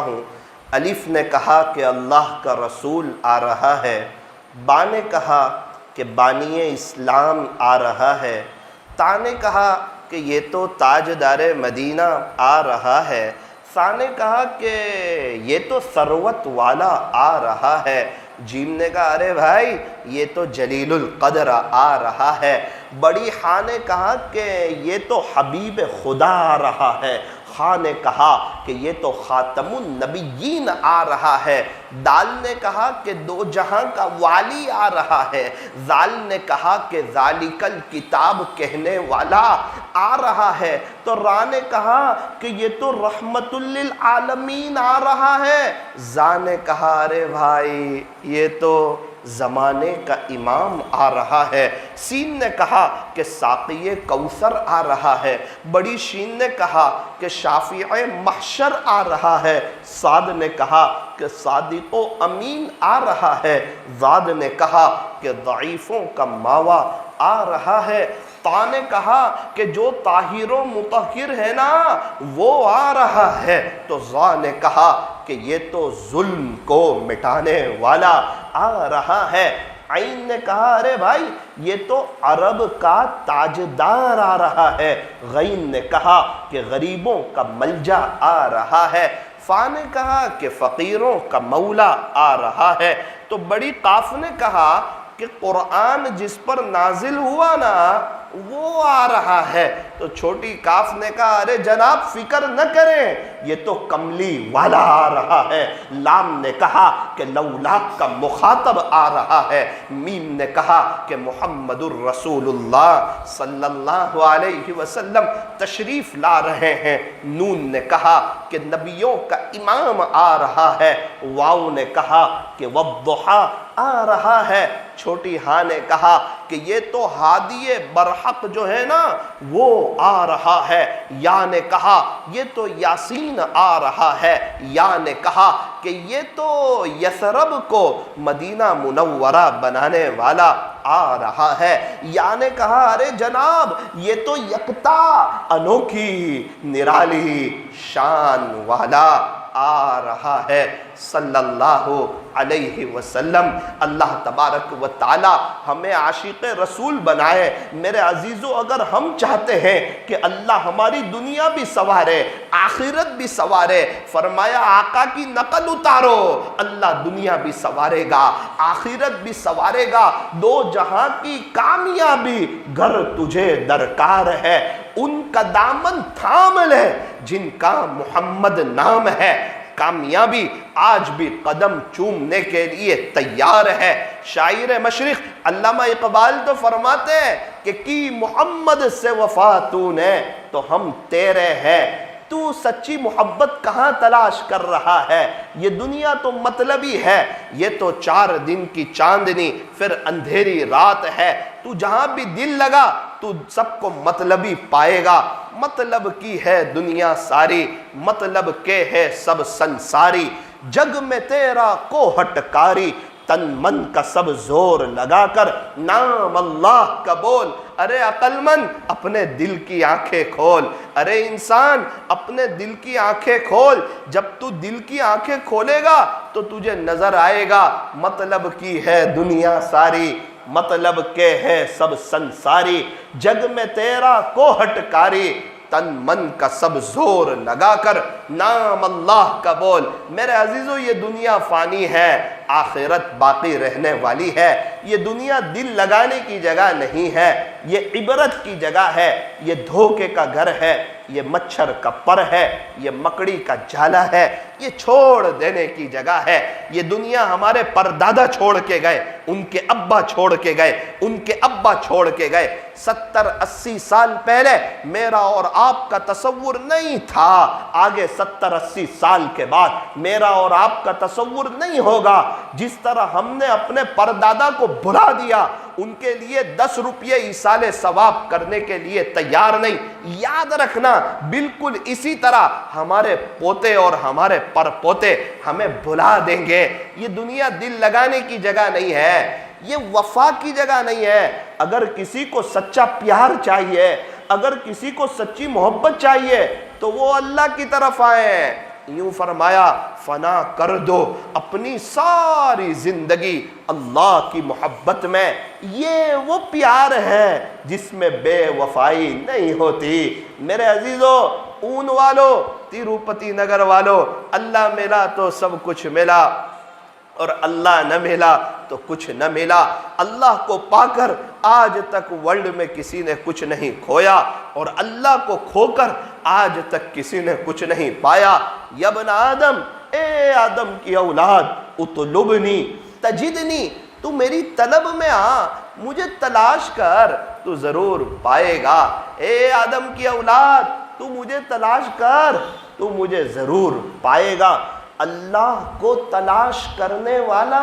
ہوں۔ الف نے کہا کہ اللہ کا رسول آ رہا ہے، با نے کہا کہ بانی اسلام آ رہا ہے، تا نے کہا کہ یہ تو تاجدار مدینہ آ رہا ہے، سا نے کہا کہ یہ تو ثروت والا آ رہا ہے، جیم نے کہا ارے بھائی یہ تو جلیل القدر آ رہا ہے، بڑی ہاں نے کہا کہ یہ تو حبیب خدا آ رہا ہے، خا نے کہا کہ یہ تو خاتم النبیین آ رہا ہے، دال نے کہا کہ دو جہاں کا والی آ رہا ہے، زال نے کہا کہ ذالک الکتاب کہنے والا آ رہا ہے، تو را نے کہا کہ یہ تو رحمت للعالمین آ رہا ہے، زا نے کہا ارے بھائی یہ تو زمانے کا امام آ رہا ہے، سین نے کہا کہ ساقی کوثر آ رہا ہے، بڑی شین نے کہا کہ شافع محشر آ رہا ہے، صاد نے کہا کہ صادق و امین آ رہا ہے، زاد نے کہا کہ ضعیفوں کا ماوا آ رہا ہے، تا نے کہا کہ جو طاہر و مطہر ہے نا وہ آ رہا ہے، تو زا نے کہا کہ یہ تو ظلم کو مٹانے والا آ رہا ہے، عین نے کہا ارے بھائی یہ تو عرب کا تاجدار آ رہا ہے، غین نے کہا کہ غریبوں کا ملجا آ رہا ہے، فا نے کہا کہ فقیروں کا مولا آ رہا ہے، تو بڑی قاف نے کہا کہ قرآن جس پر نازل ہوا نا وہ آ رہا ہے، تو چھوٹی کاف نے کہا ارے جناب فکر نہ کریں یہ تو کملی والا آ رہا ہے، لام نے کہا کہ لولا کا مخاطب آ رہا ہے، میم نے کہا کہ محمد الرسول اللہ صلی اللہ علیہ وسلم تشریف لا رہے ہیں، نون نے کہا کہ نبیوں کا امام آ رہا ہے، واو نے کہا کہ والضحیٰ آ رہا ہے، چھوٹی ہاں نے کہا کہ یہ تو ہادی برحق جو ہے نا وہ آ رہا ہے، یا نے کہا یہ تو یاسین آ رہا ہے، یا نے کہا کہ یہ تو یثرب کو مدینہ منورہ بنانے والا آ رہا ہے، یا نے کہا ارے جناب یہ تو یکتا انوکھی نرالی شان والا آ رہا ہے، صلی اللہ علیہ وسلم۔ اللہ تبارک و تعالی ہمیں عاشق رسول بنائے۔ میرے عزیزو اگر ہم چاہتے ہیں کہ اللہ ہماری دنیا بھی سنوارے آخرت بھی سنوارے، فرمایا آقا کی نقل اتارو، اللہ دنیا بھی سنوارے گا آخرت بھی سنوارے گا، دو جہاں کی کامیابی گر تجھے درکار ہے، ان کا دامن تھام لے جن کا محمد نام ہے، کامیابی آج بھی قدم چومنے کے لیے تیار ہے۔ شاعر مشرق علامہ اقبال تو فرماتے ہیں کہ کی محمد سے وفا تو نے تو ہم تیرے ہیں، تو سچی محبت کہاں تلاش کر رہا ہے، یہ دنیا تو مطلبی ہے، یہ تو 4 دن کی چاندنی پھر اندھیری رات ہے، تو جہاں بھی دل لگا تو سب کو مطلبی پائے گا، مطلب کی ہے دنیا ساری، مطلب کے ہے سب سنساری، جگ میں تیرا کوہٹ کاری، تن من کا سب زور لگا کر نام اللہ کا بول، ارے عقل مند اپنے دل کی آنکھیں کھول، ارے انسان اپنے دل کی آنکھیں کھول، جب تو دل کی آنکھیں کھولے گا تو تجھے نظر آئے گا مطلب کی ہے دنیا ساری، مطلب کے ہے سب سنساری، جگ میں تیرا کوہٹ کاری، تن من کا سب زور لگا کر نام اللہ کا بول۔ میرے عزیزو یہ دنیا فانی ہے، آخرت باقی رہنے والی ہے، یہ دنیا دل لگانے کی جگہ نہیں ہے، یہ عبرت کی جگہ ہے، یہ دھوکے کا گھر ہے، یہ مچھر کا پر ہے، یہ مکڑی کا جالا ہے، یہ چھوڑ دینے کی جگہ ہے، یہ دنیا ہمارے پردادا چھوڑ کے گئے، ان کے ابا چھوڑ کے گئے، ان کے ابا چھوڑ کے گئے، 70-80 سال پہلے میرا اور آپ کا تصور نہیں تھا، آگے 70-80 سال کے بعد میرا اور آپ کا تصور نہیں ہوگا، جس طرح ہم نے اپنے پردادا کو بھلا دیا، ان کے لیے 10 روپے ایصال ثواب کرنے کے لیے تیار نہیں، یاد رکھنا بالکل اسی طرح ہمارے پوتے اور ہمارے پرپوتے ہمیں بھلا دیں گے۔ یہ دنیا دل لگانے کی جگہ نہیں ہے، یہ وفا کی جگہ نہیں ہے۔ اگر کسی کو سچا پیار چاہیے، اگر کسی کو سچی محبت چاہیے تو وہ اللہ کی طرف آئیں، یوں فرمایا فنا کر دو اپنی ساری زندگی اللہ کی محبت میں، یہ وہ پیار ہے جس میں بے وفائی نہیں ہوتی۔ میرے عزیزو، اون والو، تیروپتی نگر والو، اللہ ملا تو سب کچھ ملا، اور اللہ نہ ملا تو کچھ نہ ملا۔ اللہ کو پا کر آج تک ورلڈ میں کسی نے کچھ نہیں کھویا، اور اللہ کو کھو کر آج تک کسی نے کچھ نہیں پایا۔ یا ابن آدم، اے آدم کی اولاد، اطلبنی تجدنی، تو میری طلب میں آ، مجھے تلاش کر، تو ضرور پائے گا۔ اے آدم کی اولاد، تو مجھے تلاش کر، تو مجھے ضرور پائے گا۔ اللہ کو تلاش کرنے والا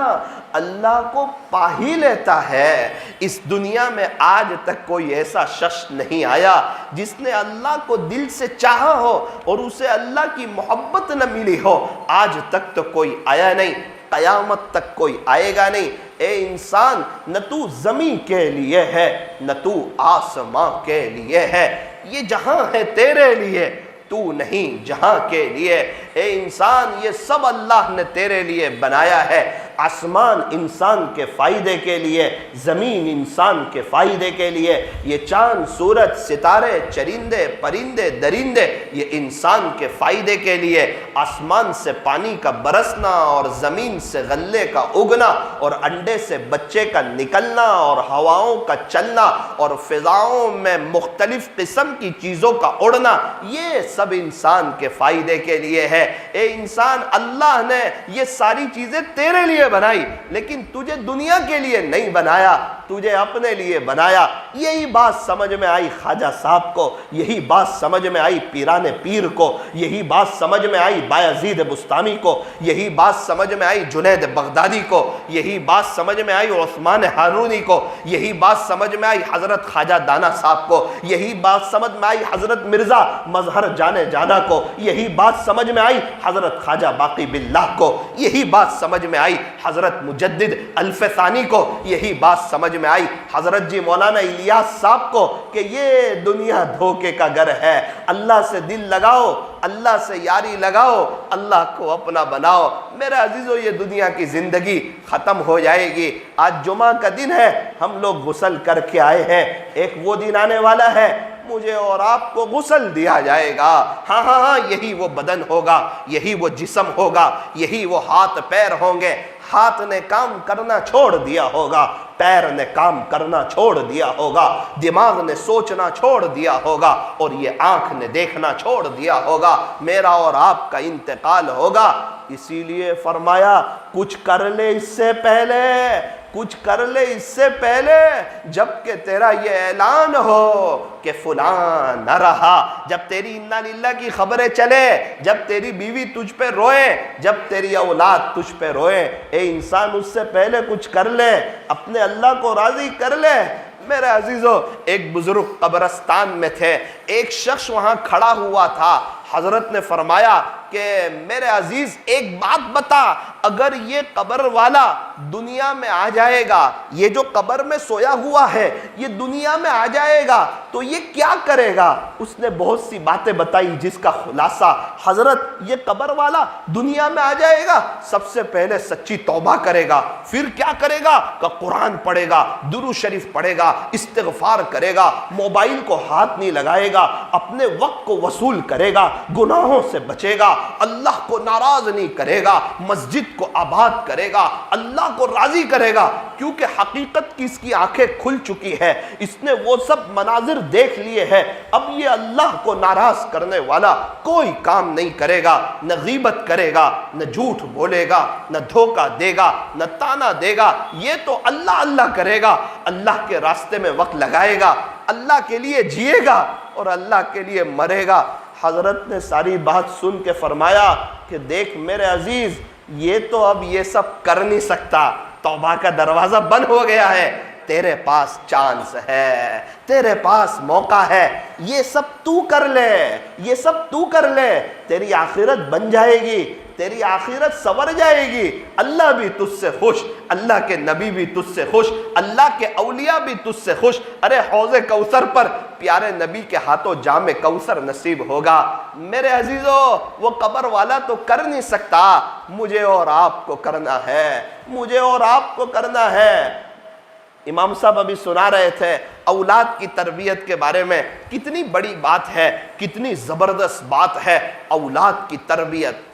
اللہ کو پا ہی لیتا ہے۔ اس دنیا میں آج تک کوئی ایسا شخص نہیں آیا جس نے اللہ کو دل سے چاہا ہو اور اسے اللہ کی محبت نہ ملی ہو۔ آج تک تو کوئی آیا نہیں، قیامت تک کوئی آئے گا نہیں۔ اے انسان، نہ تو زمین کے لیے ہے، نہ تو آسمان کے لیے ہے، یہ جہاں ہے تیرے لیے، تو نہیں جہاں کے لیے۔ اے انسان، یہ سب اللہ نے تیرے لیے بنایا ہے۔ آسمان انسان کے فائدے کے لیے، زمین انسان کے فائدے کے لیے، یہ چاند، سورج، ستارے، چرندے، پرندے، درندے، یہ انسان کے فائدے کے لیے۔ آسمان سے پانی کا برسنا، اور زمین سے غلے کا اگنا، اور انڈے سے بچے کا نکلنا، اور ہواؤں کا چلنا، اور فضاؤں میں مختلف قسم کی چیزوں کا اڑنا، یہ سب انسان کے فائدے کے لیے ہے۔ اے انسان، اللہ نے یہ ساری چیزیں تیرے لیے بنائی، لیکن تجھے دنیا کے لیے نہیں بنایا، تجھے اپنے لیے بنایا۔ یہی بات سمجھ میں آئی خواجہ صاحب کو، یہی بات سمجھ میں آئی پیران پیر کو، یہی بات سمجھ میں آئی بایزید بستامی کو، یہی بات سمجھ میں آئی جنید بغدادی کو، یہی بات سمجھ میں آئی عثمان ہارونی کو، یہی بات سمجھ میں آئی حضرت خواجہ دانا صاحب کو، یہی بات سمجھ میں آئی حضرت مرزا مظہر جانے جانا کو، یہی بات سمجھ میں آئی حضرت خواجہ باقی باللہ کو، یہی بات سمجھ میں آئی حضرت مجدد الف ثانی کو، یہی بات سمجھ میں آئی حضرت جی مولانا الیاس صاحب کو کہ یہ دنیا دھوکے کا گھر ہے۔ اللہ سے دل لگاؤ، اللہ سے یاری لگاؤ، اللہ کو اپنا بناؤ۔ میرے عزیزو، یہ دنیا کی زندگی ختم ہو جائے گی۔ آج جمعہ کا دن ہے، ہم لوگ غسل کر کے آئے ہیں۔ ایک وہ دن آنے والا ہے مجھے اور آپ کو غسل دیا جائے گا۔ ہاں ہاں ہاں، یہی وہ بدن ہوگا، یہی وہ جسم ہوگا، یہی وہ ہاتھ پیر ہوں گے۔ ہاتھ نے کام کرنا چھوڑ دیا ہوگا، پیر نے کام کرنا چھوڑ دیا ہوگا، دماغ نے سوچنا چھوڑ دیا ہوگا، اور یہ آنکھ نے دیکھنا چھوڑ دیا ہوگا۔ میرا اور آپ کا انتقال ہوگا۔ اسی لیے فرمایا کچھ کر لے اس سے پہلے، کچھ کر لے اس سے پہلے، جب کہ تیرا یہ اعلان ہو کہ فلاں نہ رہا، جب تیری انا للہ کی خبریں چلے، جب تیری بیوی تجھ پہ روئے، جب تیری اولاد تجھ پہ روئے۔ اے انسان، اس سے پہلے کچھ کر لے، اپنے اللہ کو راضی کر لے۔ میرے عزیزو، ایک بزرگ قبرستان میں تھے، ایک شخص وہاں کھڑا ہوا تھا۔ حضرت نے فرمایا کہ میرے عزیز ایک بات بتا، اگر یہ قبر والا دنیا میں آ جائے گا، یہ جو قبر میں سویا ہوا ہے یہ دنیا میں آ جائے گا تو یہ کیا کرے گا؟ اس نے بہت سی باتیں بتائی جس کا خلاصہ، حضرت یہ قبر والا دنیا میں آ جائے گا، سب سے پہلے سچی توبہ کرے گا، پھر کیا کرے گا کہ قرآن پڑھے گا، درود شریف پڑھے گا، استغفار کرے گا، موبائل کو ہاتھ نہیں لگائے گا، اپنے وقت کو وصول کرے گا، گناہوں سے بچے گا، اللہ کو ناراض نہیں کرے گا، مسجد کو آباد کرے گا، اللہ کو راضی کرے گا، کیونکہ حقیقت کی اس کی آنکھیں کھل چکی ہے، اس نے وہ سب مناظر دیکھ لیے ہیں۔ اب یہ اللہ کو ناراض کرنے والا کوئی کام نہیں کرے گا، نہ غیبت کرے گا، نہ جھوٹ بولے گا، نہ دھوکہ دے گا، نہ تانا دے گا، یہ تو اللہ اللہ کرے گا، اللہ کے راستے میں وقت لگائے گا، اللہ کے لیے جیے گا اور اللہ کے لیے مرے گا۔ حضرت نے ساری بات سن کے فرمایا کہ دیکھ میرے عزیز، یہ تو اب یہ سب کر نہیں سکتا، توبہ کا دروازہ بند ہو گیا ہے، تیرے پاس چانس ہے، تیرے پاس موقع ہے، یہ سب تو کر لے، یہ سب تو کر لے، تیری آخرت بن جائے گی۔ تیری آخرت سنور جائے گی، اللہ بھی تجھ سے خوش، اللہ کے نبی بھی تجھ سے خوش، اللہ کے اولیاء بھی تجھ سے خوش۔ ارے حوض کوثر پر پیارے نبی کے ہاتھوں جام کوثر نصیب ہوگا۔ میرے عزیزو، وہ قبر والا تو کر نہیں سکتا، مجھے اور آپ کو کرنا ہے، مجھے اور آپ کو کرنا ہے۔ امام صاحب ابھی سنا رہے تھے اولاد کی تربیت کے بارے میں، کتنی بڑی بات ہے، کتنی زبردست بات ہے اولاد کی تربیت۔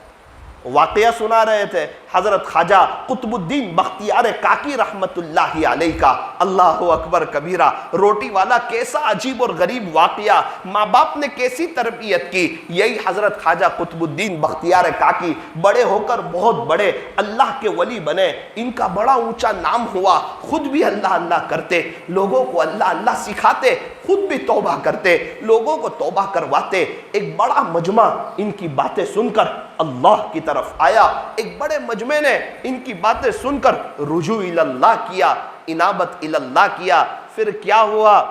واقعہ سنا رہے تھے حضرت خواجہ قطب الدین بختیار کاکی رحمت اللہ علیہ کا، اللہ اکبر کبیرہ۔ روٹی والا کیسا عجیب اور غریب واقعہ، ماں باپ نے کیسی تربیت کی، یہی حضرت خواجہ قطب الدین بختیار کاکی بڑے ہو کر بہت بڑے اللہ کے ولی بنے، ان کا بڑا اونچا نام ہوا، خود بھی اللہ اللہ کرتے، لوگوں کو اللہ اللہ سکھاتے، خود بھی توبہ کرتے، لوگوں کو توبہ کرواتے۔ ایک بڑا مجمع ان کی باتیں سن کر اللہ کی طرف آیا، ایک بڑے مجمع نے ان کی باتیں سن کر رجوع اللہ کیا، انابت اللہ کیا۔ پھر کیا ہوا؟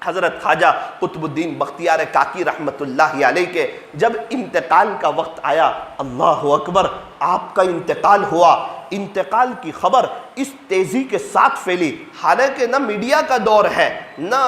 حضرت خواجہ قطب الدین بختیار کاکی رحمت اللہ علیہ کے جب انتقال کا وقت آیا، اللہ اکبر، آپ کا انتقال ہوا، انتقال کی خبر اس تیزی کے ساتھ پھیلی، حالانکہ نہ میڈیا کا دور ہے، نہ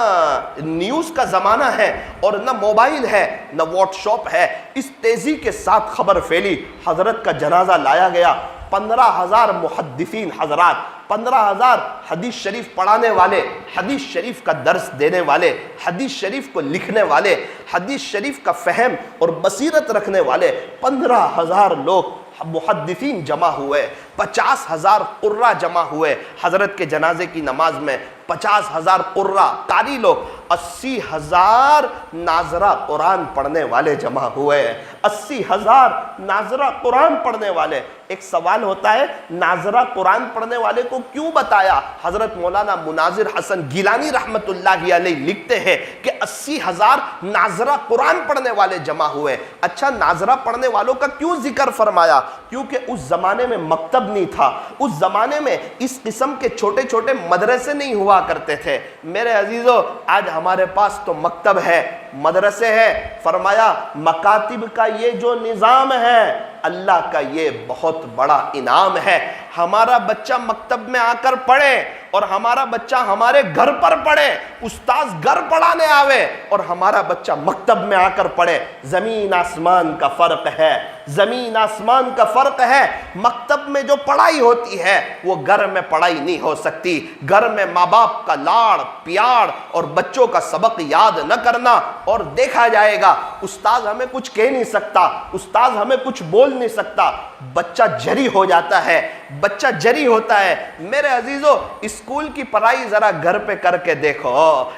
نیوز کا زمانہ ہے، اور نہ موبائل ہے، نہ واٹس ایپ ہے، اس تیزی کے ساتھ خبر پھیلی۔ حضرت کا جنازہ لایا گیا، 15,000 محدثین حضرات، 15,000 حدیث شریف پڑھانے والے، حدیث شریف کا درس دینے والے، حدیث شریف کو لکھنے والے، حدیث شریف کا فہم اور بصیرت رکھنے والے 15,000 لوگ محدثین جمع ہوئے، 50,000 قرہ جمع ہوئے حضرت کے جنازے کی نماز میں، 50,000 قرہ قاری لوگ، 80,000 ناظرہ قرآن پڑھنے والے جمع ہوئے، 80,000 ناظرہ قرآن پڑھنے والے۔ ایک سوال ہوتا ہے، ناظرہ قرآن پڑھنے والے کو کیوں بتایا؟ حضرت مولانا مناظر حسن گیلانی رحمت اللہ علیہ لکھتے ہیں کہ 80,000 ناظرہ قرآن پڑھنے والے جمع ہوئے۔ اچھا، ناظرہ پڑھنے والوں کا کیوں ذکر فرمایا؟ کیونکہ اس زمانے میں مکتب نہیں تھا، اس زمانے میں اس قسم کے چھوٹے چھوٹے مدرسے نہیں ہوا کرتے تھے۔ میرے عزیزو، آج ہمارے پاس تو مکتب ہے، مدرسے ہے۔ فرمایا مکاتب کا یہ جو نظام ہے، اللہ کا یہ بہت بڑا انعام ہے۔ ہمارا بچہ مکتب میں آ کر پڑھے اور ہمارا بچہ ہمارے گھر پر پڑھے، استاذ گھر پڑھانے آوے اور ہمارا بچہ مکتب میں آ کر پڑھے، زمین آسمان کا فرق ہے، زمین آسمان کا فرق ہے۔ مکتب میں جو پڑھائی ہوتی ہے وہ گھر میں پڑھائی نہیں ہو سکتی۔ گھر میں ماں باپ کا لاڑ پیاڑ اور بچوں کا سبق یاد نہ کرنا، اور دیکھا جائے گا استاذ ہمیں کچھ کہہ نہیں سکتا، استاذ ہمیں کچھ بول نہیں سکتا، بچہ جری ہو جاتا ہے، بچہ جری ہوتا ہے۔ میرے عزیزو، اسکول کی پڑھائی ذرا گھر پہ کر کے دیکھو،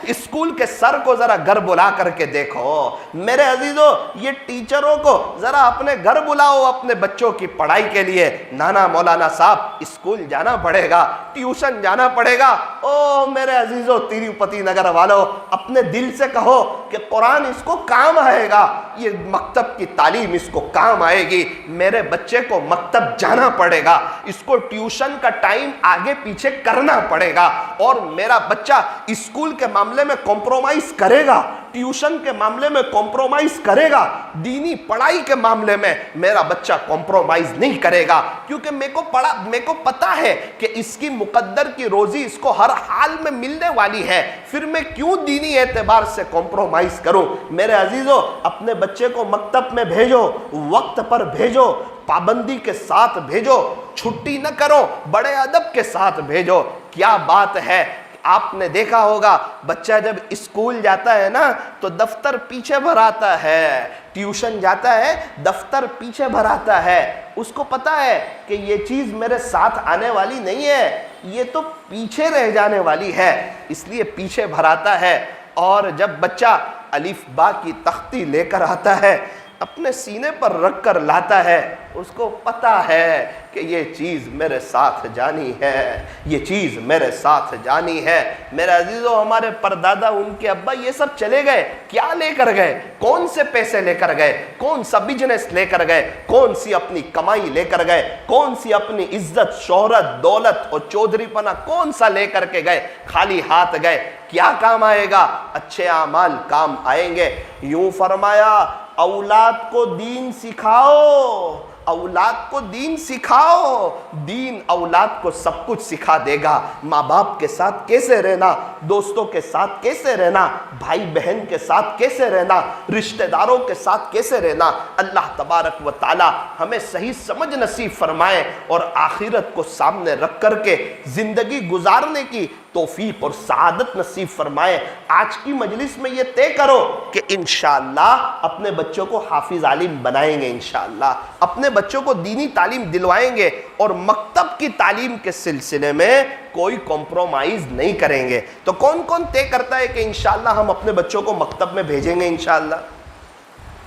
اسکول کے سر کو ذرا گھر بلا کر کے دیکھو۔ میرے عزیزو، یہ ٹیچروں کو ذرا اپنے گھر بلاؤ اپنے بچوں کی پڑھائی کے لیے۔ نانا مولانا صاحب، اسکول جانا پڑے گا، ٹیوشن جانا پڑے گا۔ او میرے عزیزو، تروپتی نگر والو، اپنے دل سے کہو کہ قرآن اس کو کام آئے گا، یہ مکتب کی تعلیم اس کو کام آئے گی، میرے بچے کو مکتب جانا پڑے گا، اس کو ٹیوشن کا ٹائم آگے پیچھے کرنا پڑے گا، اور میرا بچہ اسکول کے معاملے میں کمپرومائز کرے گا، ٹیوشن کے معاملے میں کمپرومائز کرے گا، دینی پڑھائی کے معاملے میں میرا بچہ کمپرومائز نہیں کرے گا، کیونکہ میرے کو پتا ہے کہ اس کی مقدر کی روزی اس کو ہر حال میں ملنے والی ہے، پھر میں کیوں دینی اعتبار سے کمپرومائز کروں؟ میرے عزیزو، اپنے بچے کو مکتب میں بھیجو، وقت پر بھیجو، پابندی کے ساتھ بھیجو، چھٹی نہ کرو، بڑے ادب کے ساتھ بھیجو۔ کیا بات ہے، آپ نے دیکھا ہوگا بچہ جب اسکول جاتا ہے نا تو دفتر پیچھے بھراتا ہے، ٹیوشن جاتا ہے دفتر پیچھے بھراتا ہے، اس کو پتا ہے کہ یہ چیز میرے ساتھ آنے والی نہیں ہے، یہ تو پیچھے رہ جانے والی ہے، اس لیے پیچھے بھراتا ہے۔ اور جب بچہ الف با کی تختی لے کر آتا ہے، اپنے سینے پر رکھ کر لاتا ہے، اس کو پتا ہے کہ یہ چیز میرے ساتھ جانی ہے، یہ چیز میرے ساتھ جانی ہے۔ میرے عزیزو، ہمارے پردادا، ان کے ابا یہ سب چلے گئے، کیا لے کر گئے؟ کون سے پیسے لے کر گئے؟ کون سا بزنس لے کر گئے؟ کون سی اپنی کمائی لے کر گئے؟ کون سی اپنی عزت شہرت دولت اور چودھری پنا کون سا لے کر کے گئے؟ خالی ہاتھ گئے، کیا کام آئے گا؟ اچھے اعمال کام آئیں گے۔ یوں فرمایا اولاد کو دین سکھاؤ، اولاد کو دین سکھاؤ، دین اولاد کو سب کچھ سکھا دے گا۔ ماں باپ کے ساتھ کیسے رہنا، دوستوں کے ساتھ کیسے رہنا، بھائی بہن کے ساتھ کیسے رہنا، رشتہ داروں کے ساتھ کیسے رہنا، اللہ تبارک و تعالی ہمیں صحیح سمجھ نصیب فرمائے اور آخرت کو سامنے رکھ کر کے زندگی گزارنے کی توفیق اور سعادت نصیب فرمائے۔ آج کی مجلس میں یہ طے کرو کہ انشاءاللہ اپنے بچوں کو حافظ عالم بنائیں گے، انشاءاللہ اپنے بچوں کو دینی تعلیم دلوائیں گے اور مکتب کی تعلیم کے سلسلے میں کوئی کمپرومائز نہیں کریں گے۔ تو کون کون طے کرتا ہے کہ انشاءاللہ ہم اپنے بچوں کو مکتب میں بھیجیں گے؟ انشاءاللہ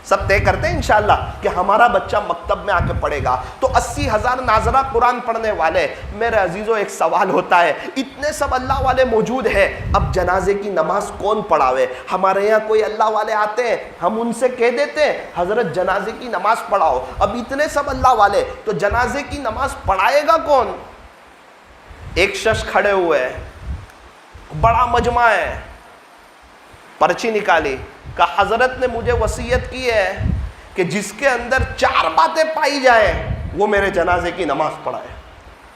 سب طے کرتے ہیں انشاءاللہ کہ ہمارا بچہ مکتب میں آ کے پڑھے گا۔ تو 80,000 ناظرہ قرآن پڑھنے والے، میرے عزیزو ایک سوال ہوتا ہے، اتنے سب اللہ والے موجود ہیں، اب جنازے کی نماز کون پڑھاوے؟ ہمارے یہاں کوئی اللہ والے آتے ہیں، ہم ان سے کہہ دیتے ہیں حضرت جنازے کی نماز پڑھاؤ۔ اب اتنے سب اللہ والے، تو جنازے کی نماز پڑھائے گا کون؟ ایک شخص کھڑے ہوئے، بڑا مجمع ہے، پرچی نکالی، کہ حضرت نے مجھے وصیت کی ہے کہ جس کے اندر 4 باتیں پائی جائیں وہ میرے جنازے کی نماز پڑھائے۔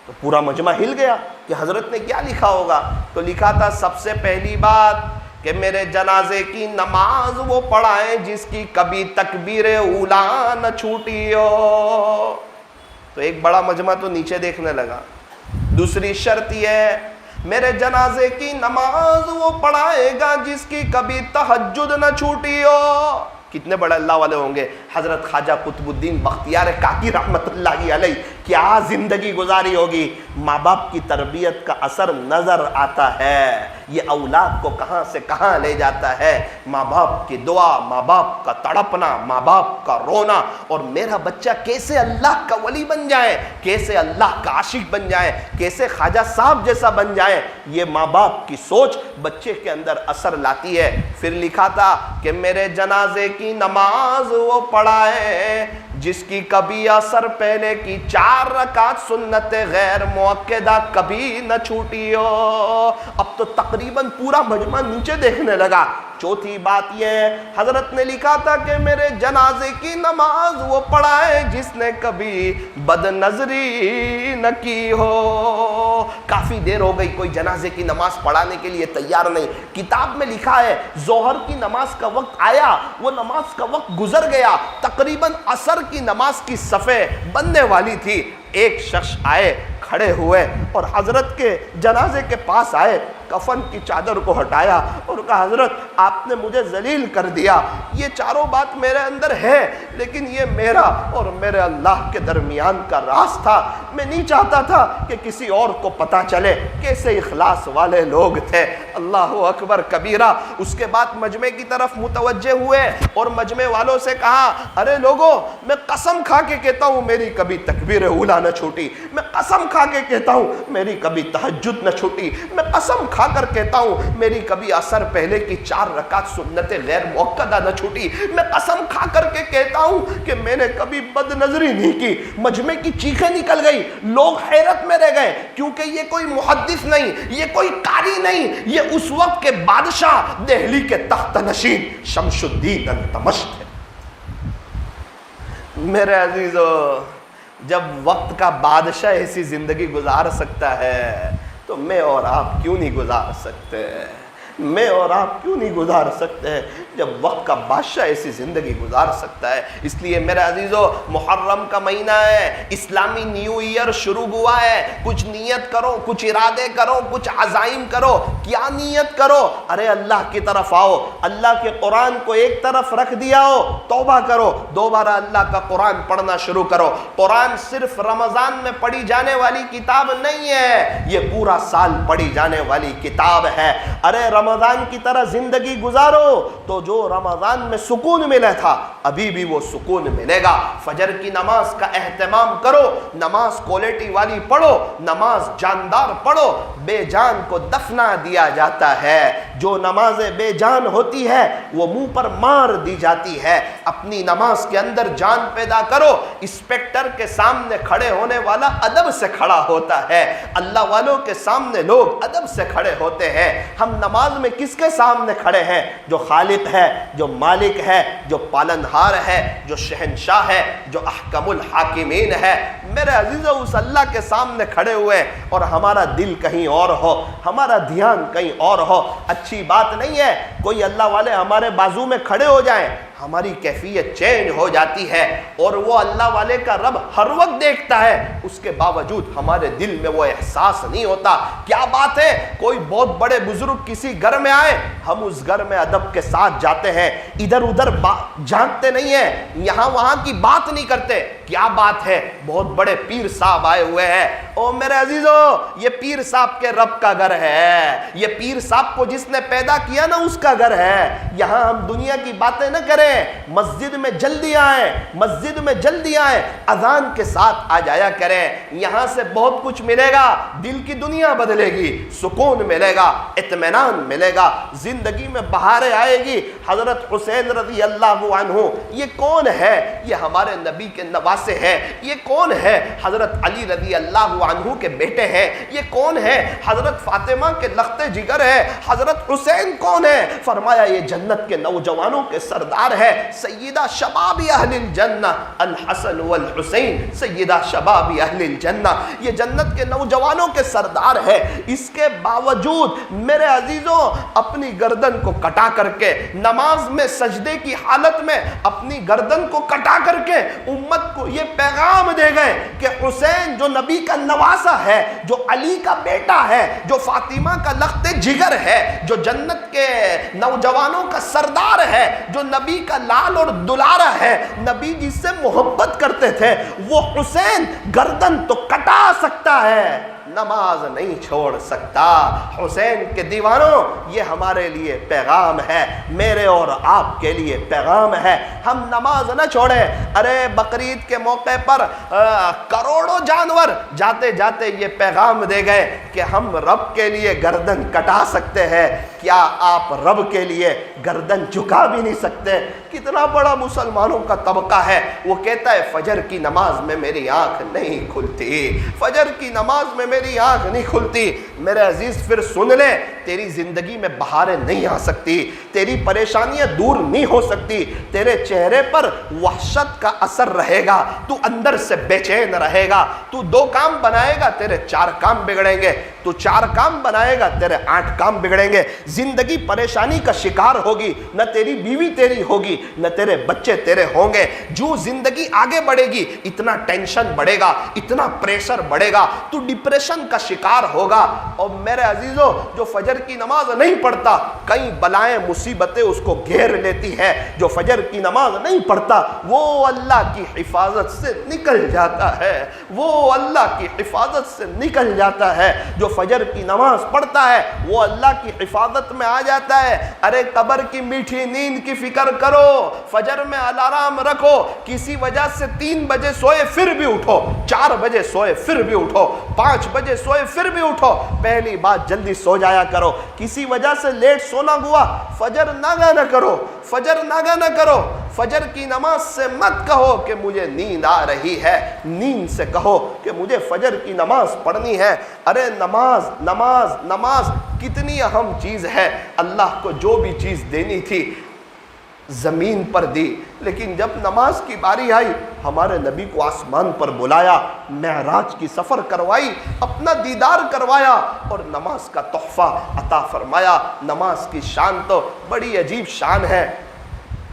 تو پورا مجمع ہل گیا کہ حضرت نے کیا لکھا ہوگا؟ تو لکھا تھا سب سے پہلی بات کہ میرے جنازے کی نماز وہ پڑھائیں جس کی کبھی تکبیر اولا نہ چھوٹی ہو۔ تو ایک بڑا مجمع تو نیچے دیکھنے لگا۔ دوسری شرط یہ ہے میرے جنازے کی نماز وہ پڑھائے گا جس کی کبھی تہجد نہ چھوٹی ہو۔ کتنے بڑے اللہ والے ہوں گے؟ حضرت خواجہ قطب الدین بختیار کاکی رحمت اللہ علیہ کیا زندگی گزاری ہوگی۔ ماں باپ کی تربیت کا اثر نظر آتا ہے، یہ اولاد کو کہاں سے کہاں لے جاتا ہے۔ ماں باپ کی دعا، ماں باپ کا تڑپنا، ماں باپ کا رونا، اور میرا بچہ کیسے اللہ کا ولی بن جائے، کیسے اللہ کا عاشق بن جائے، کیسے خواجہ صاحب جیسا بن جائے، یہ ماں باپ کی سوچ بچے کے اندر اثر لاتی ہے۔ پھر لکھا تھا کہ میرے جنازے کی نماز وہ پڑھائے جس کی کبھی اثر پہلے کی 4 رکعت سنت غیر مؤکدہ کبھی نہ چھوٹی ہو۔ اب تو تقریباً پورا مجمع نیچے دیکھنے لگا۔ چوتھی بات یہ ہے حضرت نے لکھا تھا کہ میرے جنازے کی نماز وہ پڑھائے جس نے کبھی بد نظری نہ کی ہو۔ کافی دیر ہو گئی، کوئی جنازے کی نماز پڑھانے کے لیے تیار نہیں۔ کتاب میں لکھا ہے ظہر کی نماز کا وقت آیا، وہ نماز کا وقت گزر گیا، تقریباً عصر کی نماز کی صفیں بننے والی تھی۔ ایک شخص آئے، کھڑے ہوئے اور حضرت کے جنازے کے پاس آئے، کفن کی چادر کو ہٹایا اور کہا حضرت آپ نے مجھے ذلیل کر دیا، یہ 4 بات میرے اندر ہے لیکن یہ میرا اور میرے اللہ کے درمیان کا راز تھا، میں نہیں چاہتا تھا کہ کسی اور کو پتہ چلے۔ کیسے اخلاص والے لوگ تھے، اللہ اکبر کبیرہ۔ اس کے بعد مجمع کی طرف متوجہ ہوئے اور مجمع والوں سے کہا ارے لوگوں، میں قسم کھا کے کہتا ہوں میری کبھی تکبیر اولا نہ چھوٹی، میں قسم کھا کے کہتا ہوں میری کبھی تہجد نہ چھوٹی، میں قسم کھا کر کہتا ہوں میری کبھی عصر پہلے کی 4 رکعت سنت غیر مؤکدہ نہ چھوٹی، میں قسم کھا کر کے کہتا ہوں کہ میں نے کبھی بد نظری نہیں کی۔ مجمع کی چیخیں نکل گئی، لوگ حیرت میں رہ گئے کیونکہ یہ کوئی محدث نہیں، یہ کوئی قاری نہیں، یہ اس وقت کے بادشاہ دہلی کے تخت نشین شمس الدین التمش تھے۔ میرے عزیزو، جب وقت کا بادشاہ ایسی زندگی گزار سکتا ہے تو میں اور آپ کیوں نہیں گزار سکتے؟ میں اور آپ کیوں نہیں گزار سکتے ہیں جب وقت کا بادشاہ ایسی زندگی گزار سکتا ہے؟ اس لیے میرے عزیزو، محرم کا مہینہ ہے، اسلامی نیو ایئر شروع ہوا ہے، کچھ نیت کرو، کچھ ارادے کرو، کچھ عزائم کرو۔ کیا نیت کرو؟ ارے اللہ کی طرف آؤ، اللہ کے قرآن کو ایک طرف رکھ دیا ہو، توبہ کرو، دوبارہ اللہ کا قرآن پڑھنا شروع کرو۔ قرآن صرف رمضان میں پڑھی جانے والی کتاب نہیں ہے، یہ پورا سال پڑھی جانے والی کتاب ہے۔ ارے رمضان کی طرح زندگی گزارو تو جو رمضان میں سکون ملا تھا ابھی بھی وہ سکون ملے گا۔ فجر کی نماز کا اہتمام کرو، نماز کوالٹی والی پڑھو، نماز جاندار پڑھو۔ بے جان کو دفنا دیا جاتا ہے، جو نمازیں بے جان ہوتی ہے وہ منہ پر مار دی جاتی ہے۔ اپنی نماز کے اندر جان پیدا کرو۔ انسپیکٹر کے سامنے کھڑے ہونے والا ادب سے کھڑا ہوتا ہے، اللہ والوں کے سامنے لوگ ادب سے کھڑے ہوتے ہیں۔ ہم نماز نماز میں کس کے سامنے کھڑے ہیں؟ جو خالق ہے، جو مالک ہے، جو پالنہار ہے، جو شہنشاہ ہے، جو احکم الحاکمین ہے۔ میرے عزیزو، اس اللہ کے سامنے کھڑے ہوئے اور ہمارا دل کہیں اور ہو، ہمارا دھیان کہیں اور ہو، اچھی بات نہیں ہے۔ کوئی اللہ والے ہمارے بازو میں کھڑے ہو جائیں، ہماری کیفیت چینج ہو جاتی ہے، اور وہ اللہ والے کا رب ہر وقت دیکھتا ہے، اس کے باوجود ہمارے دل میں وہ احساس نہیں ہوتا۔ کیا بات ہے، کوئی بہت بڑے بزرگ کسی گھر میں آئے، ہم اس گھر میں ادب کے ساتھ جاتے ہیں، ادھر ادھر جھانکتے نہیں ہیں، یہاں وہاں کی بات نہیں کرتے۔ کیا بات ہے، بہت بڑے پیر صاحب آئے ہوئے ہیں، او میرے عزیزو، یہ پیر صاحب کے رب کا گھر ہے، یہ پیر صاحب کو جس نے پیدا کیا نا اس کا گھر ہے۔ یہاں ہم دنیا کی باتیں نہ کریں، مسجد میں جلدی آئیں، مسجد میں جلدی آئیں، اذان کے ساتھ آ جایا کریں، یہاں سے بہت کچھ ملے گا، دل کی دنیا بدلے گی، سکون ملے گا، اطمینان ملے گا، زندگی میں بہاریں آئے گی۔ حضرت حسین رضی اللہ عنہ یہ کون ہے؟ یہ ہمارے نبی کے نواسے ہیں۔ یہ کون ہے؟ حضرت علی رضی اللہ عنہ کے بیٹے ہیں۔ یہ کون ہے؟ حضرت فاطمہ کے لخت جگر ہے۔ حضرت حسین کون ہے؟ فرمایا یہ جنت کے نوجوانوں کے سردار ہے، سیدہ شباب اہل الجنہ الحسن والحسین، سیدہ شباب اہل الجنہ، یہ جنت کے نوجوانوں کے سردار ہے۔ اس کے باوجود میرے عزیزوں اپنی گردن کو کٹا کر کے نماز میں سجدے کی حالت میں اپنی گردن کو کٹا کر کے امت کو یہ پیغام دے گئے کہ حسین جو نبی کا نواسا ہے، جو علی کا بیٹا ہے، جو فاطمہ کا لخت جگر ہے، جو جنت کے نوجوانوں کا سردار ہے، جو نبی کا لال اور دلارا ہے، نبی جس سے محبت کرتے تھے، وہ حسین گردن تو کٹا سکتا ہے، نماز نہیں چھوڑ سکتا۔ حسین کے دیوانوں، یہ ہمارے لیے پیغام ہے، میرے اور آپ کے لیے پیغام ہے، ہم نماز نہ چھوڑیں۔ ارے بقرعید کے موقع پر کروڑوں جانور جاتے جاتے یہ پیغام دے گئے کہ ہم رب کے لیے گردن کٹا سکتے ہیں، کیا آپ رب کے لیے گردن جھکا بھی نہیں سکتے؟ کتنا بڑا مسلمانوں کا طبقہ ہے، وہ کہتا ہے فجر کی نماز میں میری آنکھ نہیں کھلتی، فجر کی نماز میں میری آنکھ نہیں کھلتی۔ میرے عزیز پھر سن لے، تیری زندگی میں بہاریں نہیں آ سکتی، تیری پریشانیاں دور نہیں ہو سکتی، تیرے چہرے پر وحشت کا اثر رہے گا، تو اندر سے بے چین رہے گا، تو 2 کام بنائے گا تیرے 4 کام بگڑیں گے، تو 4 کام بنائے گا تیرے 8 کام بگڑیں گے، زندگی پریشانی کا شکار ہوگی، نہ تیری بیوی تیری ہوگی، نہ تیرے بچے تیرے ہوں گے۔ جو زندگی آگے بڑھے گی اتنا ٹینشن بڑھے گا، اتنا پریشر بڑھے گا، تو ڈپریشن کا شکار ہوگا۔ اور میرے عزیزو جو فجر کی نماز نہیں پڑھتا، کئی بلائیں مصیبتیں اس کو گھیر لیتی ہے، جو فجر کی نماز نہیں پڑھتا وہ اللہ کی حفاظت سے نکل جاتا ہے، وہ اللہ کی حفاظت سے نکل جاتا ہے۔ جو فجر کی نماز پڑھتا ہے وہ اللہ کی حفاظت میں آ جاتا ہے۔ ارے قبر کی میٹھی نیند کی فکر کرو، فجر میں الارم رکھو، کسی وجہ سے 3 بجے سوئے پھر بھی اٹھو، 4 بجے سوئے پھر بھی اٹھو، 5 بجے سوئے پھر بھی اٹھو، پہلی بات جلدی سو جایا کرو۔ کسی وجہ سے لیٹ سونا ہوا، فجر ناگا نہ کرو، فجر ناگا نہ کرو۔ فجر کی نماز سے مت کہو کہ مجھے نیند آ رہی ہے، نیند سے کہو کہ مجھے فجر کی نماز پڑھنی ہے۔ ارے نماز نماز نماز کتنی اہم چیز ہے، اللہ کو جو بھی چیز دینی تھی زمین پر دی، لیکن جب نماز کی باری آئی ہمارے نبی کو آسمان پر بلایا، معراج کی سفر کروائی، اپنا دیدار کروایا اور نماز کا تحفہ عطا فرمایا۔ نماز کی شان تو بڑی عجیب شان ہے،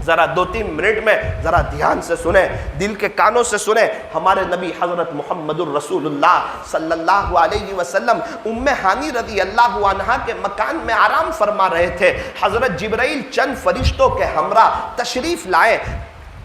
ذرا 2-3 منٹ میں ذرا دھیان سے سنیں، دل کے کانوں سے سنیں۔ ہمارے نبی حضرت محمد الرسول اللہ صلی اللہ علیہ وسلم ام ہانی رضی اللہ عنہا کے مکان میں آرام فرما رہے تھے، حضرت جبرائیل چند فرشتوں کے ہمراہ تشریف لائے۔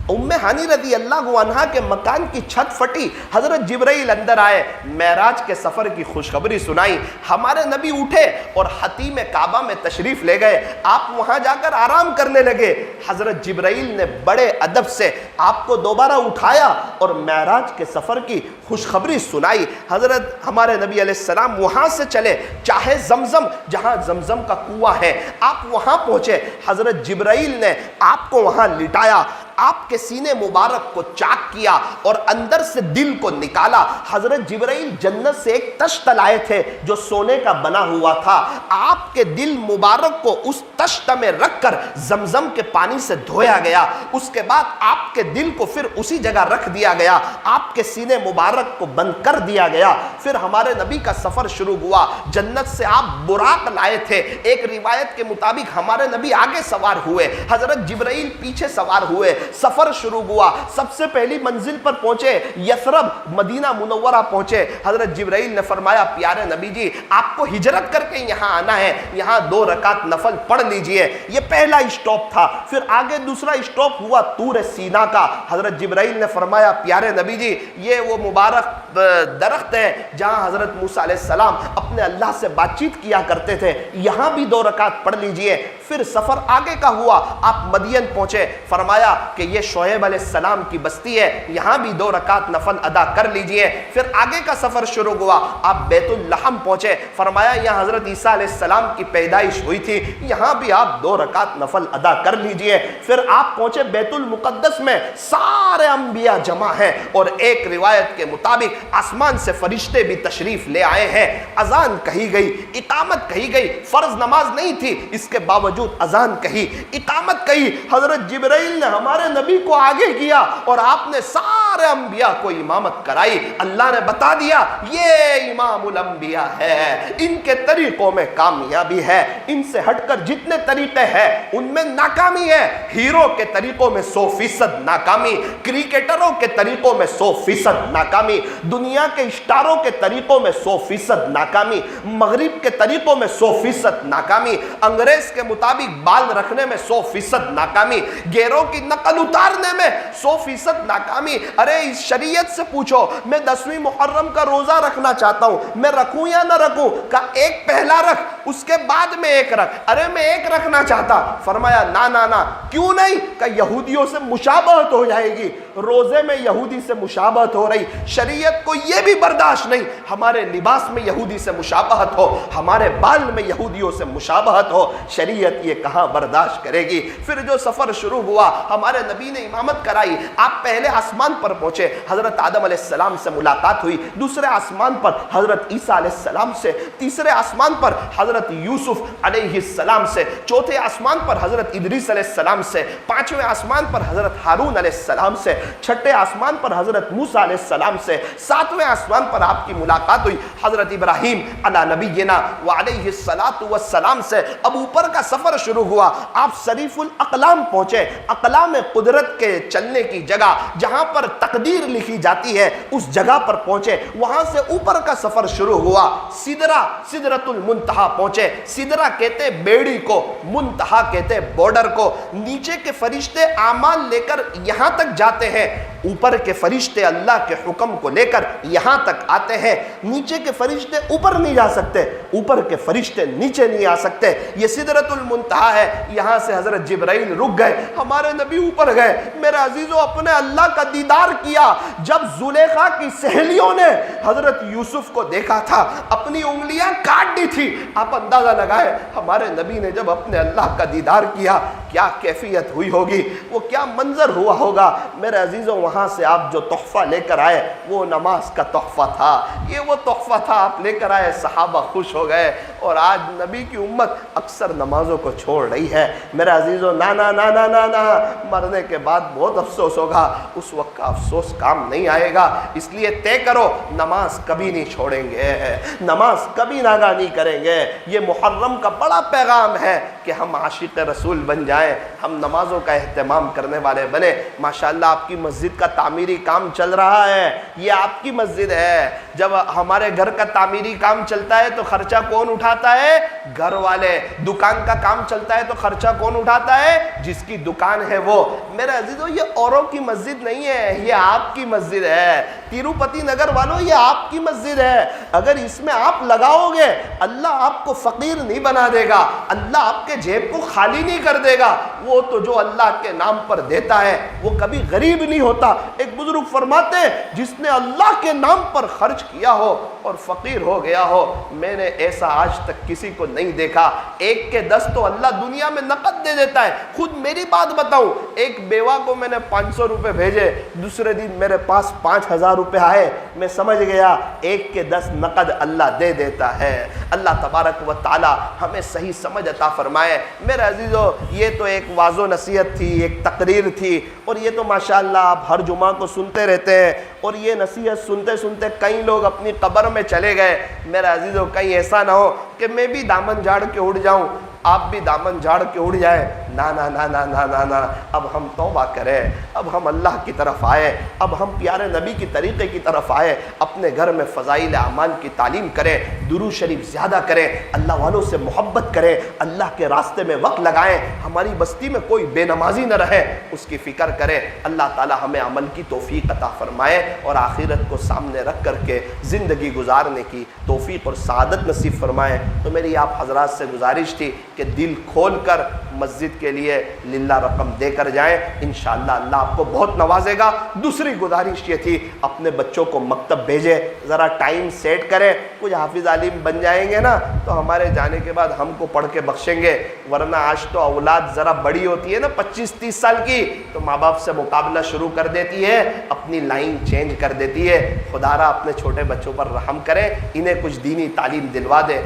ام ہانی رضی اللہ عنہا کے مکان کی چھت پھٹی، حضرت جبرائیل اندر آئے، معراج کے سفر کی خوشخبری سنائی۔ ہمارے نبی اٹھے اور حتیم کعبہ میں تشریف لے گئے، آپ وہاں جا کر آرام کرنے لگے۔ حضرت جبرائیل نے بڑے ادب سے آپ کو دوبارہ اٹھایا اور معراج کے سفر کی خوشخبری سنائی۔ حضرت ہمارے نبی علیہ السلام وہاں سے چلے، چاہے زمزم، جہاں زمزم کا کنواں ہے، آپ وہاں پہنچے، حضرت جبرائیل نے آپ کو وہاں لٹایا، آپ کے سینے مبارک کو چاک کیا اور اندر سے دل کو نکالا۔ حضرت جبرائیل جنت سے ایک تشت لائے تھے جو سونے کا بنا ہوا تھا، آپ کے دل مبارک کو اس تشت میں رکھ کر زمزم کے پانی سے دھویا گیا۔ اس کے بعد آپ کے دل کو پھر اسی جگہ رکھ دیا گیا، آپ کے سینے مبارک کو بند کر دیا گیا۔ پھر ہمارے نبی کا سفر شروع ہوا۔ جنت سے آپ براق لائے تھے، ایک روایت کے مطابق ہمارے نبی آگے سوار ہوئے، حضرت جبرائیل پیچھے سوار ہوئے، سفر شروع ہوا۔ سب سے پہلی منزل پر پہنچے، یثرب مدینہ منورہ پہنچے۔ حضرت جبرائیل نے فرمایا پیارے نبی جی آپ کو ہجرت کر کے یہاں آنا ہے، یہاں 2 رکعت نفل پڑھ لیجئے۔ یہ پہلا اسٹاپ تھا۔ پھر آگے دوسرا اسٹاپ ہوا طور سینا کا۔ حضرت جبرائیل نے فرمایا پیارے نبی جی یہ وہ مبارک درخت ہے جہاں حضرت موسیٰ علیہ السلام اپنے اللہ سے بات چیت کیا کرتے تھے، یہاں بھی 2 رکعت پڑھ لیجئے۔ پھر سفر آگے کا ہوا، آپ مدین پہنچے، فرمایا کہ یہ شعیب علیہ السلام کی بستی ہے، یہاں بھی 2 رکعت نفل ادا کر لیجئے۔ پھر آگے کا سفر شروع ہوا، آپ بیت اللحم پہنچے، فرمایا یہاں حضرت عیسیٰ علیہ السلام کی پیدائش ہوئی تھی، یہاں بھی آپ 2 رکعت نفل ادا کر لیجئے۔ پھر آپ پہنچے بیت المقدس میں، سارے انبیاء جمع ہیں اور ایک روایت کے مطابق آسمان سے فرشتے بھی تشریف لے آئے ہیں۔ اذان کہی گئی، اقامت کہی گئی، فرض نماز نہیں تھی، اس کے باوجود اذان کہی، اقامت کہی۔ حضرت جبرائیل نے ہمارے نبی کو آگے کیا اور آپ نے سارے انبیاء کو امامت کرائی۔ اللہ نے بتا دیا یہ امام الانبیاء ہے، ان کے طریقوں میں کامیابی ہے، ان سے ہٹ کر جتنے طریقے ہیں ان میں ناکامی ہے۔ ہیرو کے طریقوں میں 100% ناکامی، کرکٹروں کے طریقوں میں 100% ناکامی، دنیا کے اسٹاروں کے طریقوں میں 100% ناکامی، مغرب کے طریقوں میں 100% ناکامی، انگریز کے مطابق بال رکھنے میں 100% ناکامی، گیروں کی نقل اتارنے میں 100% ناکامی۔ ارے اس شریعت سے پوچھو میں 10ویں محرم کا روزہ رکھنا چاہتا ہوں، میں رکھوں یا نہ رکھوں؟ کہا ایک پہلا رکھ اس کے بعد میں ایک رکھ۔ ارے میں ایک رکھنا چاہتا، فرمایا نا نا نا کیوں نہیں؟ کہ یہودیوں سے مشابہت ہو جائے گی، روزے میں یہودی سے مشابہت ہو رہی، شریعت کو یہ بھی برداشت نہیں ہمارے لباس میں یہودی سے مشابہت ہو، ہمارے بال میں یہودیوں سے مشابہت ہو، شریعت یہ کہاں برداشت کرے گی؟ پھر جو سفر شروع ہوا، ہمارے نبی نے امامت کرائی، آپ پہلے آسمان پر پہنچے، حضرت آدم علیہ السلام سے ملاقات ہوئی، دوسرے آسمان پر حضرت عیسیٰ علیہ السلام سے، تیسرے آسمان پر حضرت یوسف علیہ السلام سے، چوتھے آسمان پر حضرت ادریس علیہ السلام سے، پانچویں آسمان پر حضرت ہارون علیہ السلام سے، چھٹے آسمان پر حضرت موسیٰ علیہ السلام سے، ساتویں آسمان پر آپ کی ملاقات ہوئی حضرت ابراہیم علی نبینا وعلیہ السلام سے۔ اب اوپر کا سفر شروع ہوا، آپ صریف الاقلام پہنچے، اقلام قدرت کے چلنے کی جگہ جہاں پر تقدیر لکھی جاتی ہے اس جگہ پر پہنچے، وہاں سے اوپر کا سفر شروع ہوا، سدرۃ المنتہا پہنچے۔ سدرہ کہتے بیڑی کو، منتہا کہتے بارڈر کو۔ نیچے کے فرشتے اعمال لے کر یہاں تک جاتے ہیں، اوپر کے فرشتے اللہ کے حکم کو لے کر یہاں تک آتے ہیں۔ نیچے کے فرشتے اوپر نہیں جا سکتے، اوپر کے فرشتے نیچے نہیں آ سکتے۔ یہ سدرۃ المنتہا ہے، یہاں سے حضرت جبرائیل رک گئے، ہمارے نبی اوپر گئے۔ میرے عزیزوں اپنے اللہ کا دیدار کیا جب زلیخا کی سہیلیوں نے حضرت یوسف کو دیکھا تھا، اپنی انگلیاں کاٹ دی تھی۔ آپ اندازہ لگائے ہمارے نبی نے جب اپنے اللہ کا دیدار کیا کیا کیفیت ہوئی ہوگی، وہ کیا منظر ہوا ہوگا۔ میرے عزیزوں وہاں سے آپ جو تحفہ لے کر آئے وہ نماز کا تحفہ تھا، یہ وہ تحفہ تھا آپ لے کر آئے، صحابہ خوش ہو گئے۔ اور آج نبی کی امت اکثر نمازوں کو چھوڑ رہی ہے۔ میرے عزیزوں نا نا نا نا نا نا مرنے کے بعد بہت افسوس ہوگا، اس وقت کا افسوس کام نہیں آئے گا۔ اس لیے طے کرو نماز کبھی نہیں چھوڑیں گے، نماز کبھی ناگاہ نہیں کریں گے۔ یہ محرم کا بڑا پیغام ہے کہ ہم عاشق رسول بن جائیں، ہم نمازوں کا اہتمام کرنے والے بنے۔ ماشاءاللہ آپ کی مسجد کا تعمیری کام چل رہا ہے، یہ آپ کی مسجد ہے۔ جب ہمارے گھر کا تعمیری کام چلتا ہے تو خرچہ کون اٹھاتا ہے؟ گھر والے۔ دکان کا کام چلتا ہے تو خرچہ کون اٹھاتا ہے؟ جس کی دکان ہے وہ۔ میرے عزیزوں یہ اوروں کی مسجد نہیں ہے، یہ آپ کی مسجد ہے۔ تیروپتی نگر والوں یہ آپ کی مسجد ہے، اگر اس میں آپ لگاؤ گے اللہ آپ کو فقیر نہیں بنا دے گا، اللہ آپ کے جیب کو خالی نہیں کر دے گا۔ وہ تو جو اللہ کے نام پر دیتا ہے وہ کبھی غریب نہیں ہوتا۔ ایک بزرگ فرماتے ہیں جس نے اللہ کے نام پر خرچ کیا ہو اور فقیر ہو گیا ہو، میں نے ایسا آج تک کسی کو نہیں دیکھا۔ 1 کے 10 تو اللہ دنیا میں نقد دے دیتا ہے۔ خود میری بات بتاؤں، ایک بیوہ کو میں نے 500 روپے بھیجے، دوسرے دن میرے پاس 5000 روپے آئے، میں سمجھ گیا 1 کے 10 نقد اللہ دے دیتا ہے۔ اللہ تبارک و تعالی ہمیں صحیح سمجھ عطا فرمائے۔ میرے عزیزو، یہ تو ایک واعظ و نصیحت تھی، ایک تقریر تھی، اور یہ تو ماشاءاللہ آپ ہر جمعہ کو سنتے رہتے ہیں، اور یہ نصیحت سنتے سنتے کئی لوگ اپنی قبر میں چلے گئے۔ میرے عزیزو، کہیں ایسا نہ ہو کہ میں بھی دامن جھاڑ کے اٹھ جاؤں، آپ بھی دامن جھاڑ کے اٹھ جائے۔ نا نا نا نا نا نا نا، اب ہم توبہ کریں، اب ہم اللہ کی طرف آئے، اب ہم پیارے نبی کی طریقے کی طرف آئے، اپنے گھر میں فضائل اعمال کی تعلیم کریں، درود شریف زیادہ کریں، اللہ والوں سے محبت کریں، اللہ کے راستے میں وقت لگائیں، ہماری بستی میں کوئی بے نمازی نہ رہے، اس کی فکر کریں۔ اللہ تعالی ہمیں عمل کی توفیق عطا فرمائے اور آخرت کو سامنے رکھ کر کے زندگی گزارنے کی توفیق اور سعادت نصیب فرمائے۔ تو میری آپ حضرات سے گزارش تھی کہ دل کھول کر مسجد کے لیے للہ رقم دے کر جائیں، انشاءاللہ اللہ آپ کو بہت نوازے گا۔ دوسری گزارش یہ تھی، اپنے بچوں کو مکتب بھیجیں، ذرا ٹائم سیٹ کریں، کچھ حافظ عالم بن جائیں گے نا تو ہمارے جانے کے بعد ہم کو پڑھ کے بخشیں گے، ورنہ آج تو اولاد ذرا بڑی ہوتی ہے نا 25-30 سال کی تو ماں باپ سے مقابلہ شروع کر دیتی ہے، اپنی لائن چینج کر دیتی ہے۔ خدا را اپنے چھوٹے بچوں پر رحم کریں، انہیں کچھ دینی تعلیم دلوا دے۔